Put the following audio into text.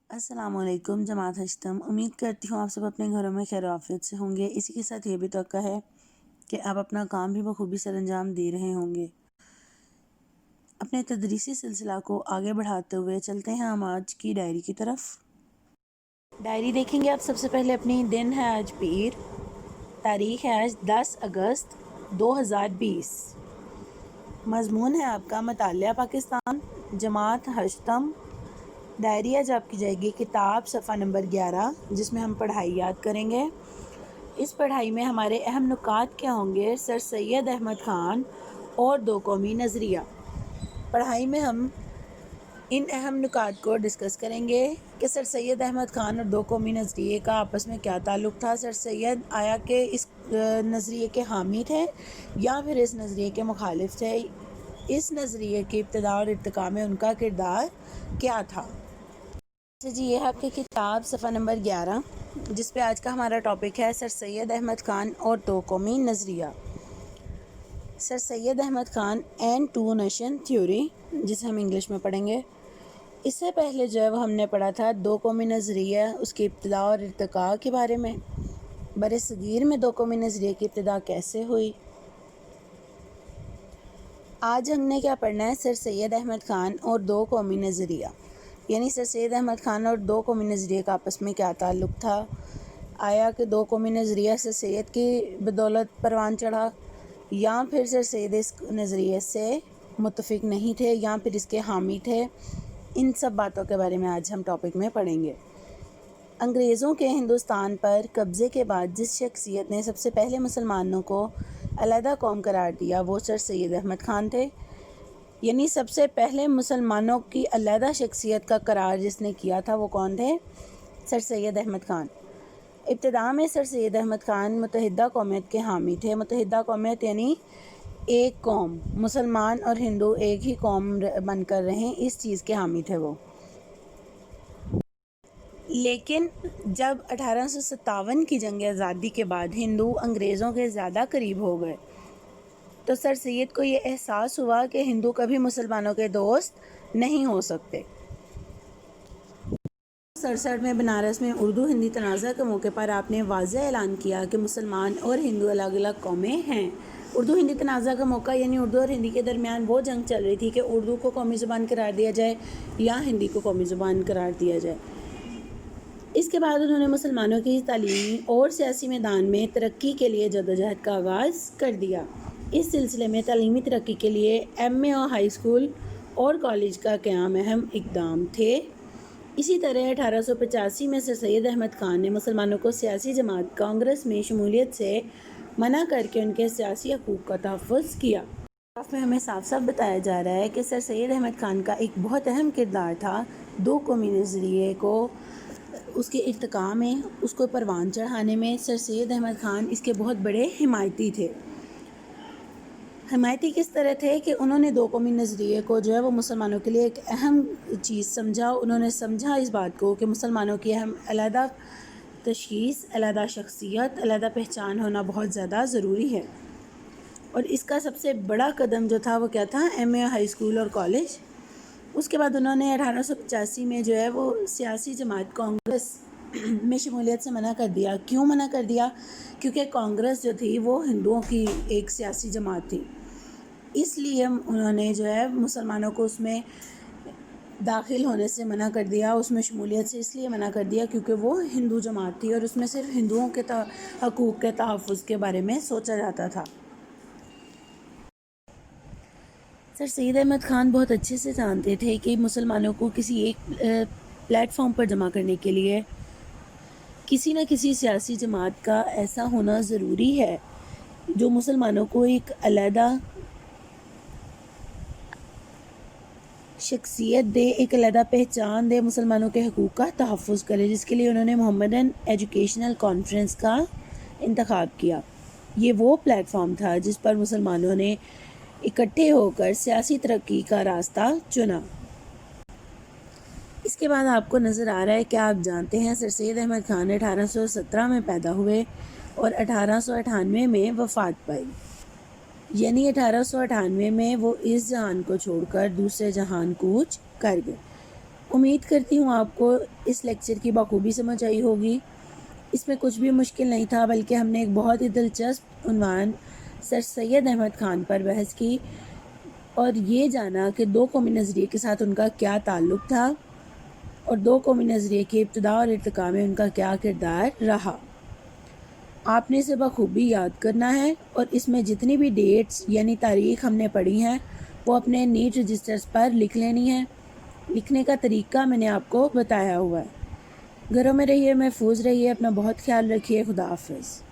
अस्सलाम वालेकुम जमात हश्तम। उम्मीद करती हूँ आप सब अपने घरों में खैर आफियत से होंगे। इसी के साथ ये भी तवक्का है कि आप अपना काम भी बखूबी सर अंजाम दे रहे होंगे। अपने तदरीसी सिलसिला को आगे बढ़ाते हुए चलते हैं हम आज की डायरी की तरफ। डायरी देखेंगे आप सबसे पहले अपनी। दिन है आज पीर, तारीख़ है आज 10 अगस्त 2020। मज़मून है आपका मतालिया पाकिस्तान, जमात हश्तम। डायरी आज आपकी जाएगी किताब सफ़ा नंबर 11, जिसमें हम पढ़ाई याद करेंगे। इस पढ़ाई में हमारे अहम नुकात क्या होंगे? सर सैयद अहमद ख़ान और दो कौमी नज़रिया। पढ़ाई में हम इन अहम नुकात को डिस्कस करेंगे कि सर सैयद अहमद ख़ान और दो कौमी नज़रिए का आपस में क्या ताल्लुक़ था। सर सैयद आया कि इस नज़रिए के हामी थे या फिर इस नज़रिए के मुखालिफ थे? इस नज़रिए की इब्तिदा और इर्तिका में उनका किरदार क्या था? जी, ये है आपकी किताब सफ़ा नंबर 11, जिस पे आज का हमारा टॉपिक है सर सैयद अहमद ख़ान और दो कौमी नज़रिया। Sir Syed Ahmad Khan and two nation theory, जिसे हम इंग्लिश में पढ़ेंगे। इससे पहले जो है वो हमने पढ़ा था दो कौमी नज़रिया, उसकी इब्तिदा और इर्तिका के बारे में। बरसगीर में दो कौमी नज़रिए की इब्तिदा कैसे हुई। आज हमने क्या पढ़ना है? सर सैयद अहमद ख़ान और दो कौमी नज़रिया, यानी सर सैयद अहमद ख़ान और दो कौमी नज़रिए का आपस में क्या ताल्लुक़ था। आया कि दो कौमी नज़रिया सर सैयद की बदौलत परवान चढ़ा, या फिर सर सैयद इस नज़रिए से मुत्तफ़िक़ नहीं थे या फिर इसके हामी थे। इन सब बातों के बारे में आज हम टॉपिक में पढ़ेंगे। अंग्रेज़ों के हिंदुस्तान पर कब्ज़े के बाद जिस शख्सियत ने सबसे पहले मुसलमानों को अलहदा कौम करार दिया वो सर सैयद अहमद ख़ान थे। यानी सबसे पहले मुसलमानों की अलहदा शख्सियत का करार जिसने किया था वो कौन थे? सर सैयद अहमद ख़ान। इब्तिदा में सर सैयद अहमद ख़ान मुत्तहिदा कौमियत के हामी थे। मुत्तहिदा कौमियत यानी एक कौम, मुसलमान और हिंदू एक ही कौम बनकर रहें, इस चीज़ के हामी थे वो। लेकिन जब 1857 की जंग आज़ादी के बाद हिंदू अंग्रेज़ों के ज़्यादा करीब हो गए तो सर सैयद को ये एहसास हुआ कि हिंदू कभी मुसलमानों के दोस्त नहीं हो सकते। 1967 में बनारस में उर्दू हिंदी तनाज़ा के मौके पर आपने वाज़ेह ऐलान किया कि मुसलमान और हिंदू अलग अलग कौमें हैं। उर्दू हिंदी तनाज़ा का मौका यानी उर्दू और हिंदी के दरमियान वो जंग चल रही थी कि उर्दू को कौमी ज़ुबान करार दिया जाए या हिंदी को कौमी ज़ुबान करार दिया जाए। इसके बाद उन्होंने मुसलमानों की तालीमी और सियासी मैदान में तरक्की के लिए जद्दोजहद का आगाज़ कर दिया। इस सिलसिले में तालीमी तरक्की के लिए MA और हाई स्कूल और कॉलेज का क़याम अहम इक़दाम थे। इसी तरह 1885 में सर सैयद अहमद ख़ान ने मुसलमानों को सियासी जमात कांग्रेस में शमूलियत से मना करके उनके सियासी हकूक़ का तहफ़्फ़ुज़ किया। में हमें साफ साफ बताया जा रहा है कि सर सैयद अहमद ख़ान का एक बहुत अहम किरदार था दो कौमी नज़रिए को उसके इर्तिका में, उसको परवान चढ़ाने में। सर सैयद अहमद ख़ान इसके बहुत बड़े हिमायती थे। हिमायती किस तरह थे कि उन्होंने दो कौमी नज़रिए को जो है वो मुसलमानों के लिए एक अहम चीज़ समझा। उन्होंने समझा इस बात को कि मुसलमानों की अहम अलहदा तशख़ीस, अलहदा शख्सियत, अलहदा पहचान होना बहुत ज़्यादा ज़रूरी है। और इसका सबसे बड़ा कदम जो था वो क्या था? MA हाई स्कूल और कॉलेज। उसके बाद उन्होंने 1885 में जो है वो सियासी जमात कांग्रेस में शमूलियत से मना कर दिया। क्यों मना कर दिया? क्योंकि कांग्रेस जो थी वो हिंदुओं की एक सियासी जमात थी, इसलिए उन्होंने जो है मुसलमानों को उसमें दाखिल होने से मना कर दिया, उसमें शमूलियत से इसलिए मना कर दिया क्योंकि वो हिंदू जमात थी और उसमें सिर्फ हिंदुओं के हकूक़ के तहफ़्फ़ुज़ के बारे में सोचा जाता था। सर सैयद अहमद ख़ान बहुत अच्छे से जानते थे कि मुसलमानों को किसी एक प्लेटफॉर्म पर जमा करने के लिए किसी न किसी सियासी जमात का ऐसा होना ज़रूरी है जो मुसलमानों को एक अलहदा शख्सियत दे, एक अलहदा पहचान दे, मुसलमानों के हकूक़ का तहफ़्फ़ुज़ करे, जिसके लिए उन्होंने मोहम्मदन एजुकेशनल कॉन्फ्रेंस का इंतख़ाब किया। ये वो प्लेटफॉर्म था जिस पर मुसलमानों ने इकट्ठे होकर सियासी तरक्की का रास्ता चुना। इसके बाद आपको नज़र आ रहा है, क्या आप जानते हैं सर सैयद अहमद ख़ान 1817 में पैदा हुए और 1898 में वफ़ात पाई। यानी 1898 में वो इस जहान को छोड़कर दूसरे जहान कूच कर गए। امید کرتی ہوں آپ کو اس لیکچر کی بخوبی سمجھ آئی ہوگی۔ اس میں کچھ بھی مشکل نہیں تھا، بلکہ ہم نے ایک بہت ہی دلچسپ عنوان سر سید احمد خان پر بحث کی اور یہ جانا کہ دو قومی نظریے کے ساتھ ان کا کیا تعلق تھا اور دو قومی نظریے کے ابتداء اور ارتقاء میں ان کا کیا کردار رہا۔ آپ نے اسے بخوبی یاد کرنا ہے اور اس میں جتنی بھی ڈیٹس یعنی تاریخ ہم نے پڑھی ہیں وہ اپنے نیٹ رجسٹرز پر لکھ لینی ہے۔ لکھنے کا طریقہ میں نے آپ کو بتایا ہوا ہے۔ گھروں میں رہیے، محفوظ رہیے، اپنا بہت خیال رکھیے۔ خدا حافظ۔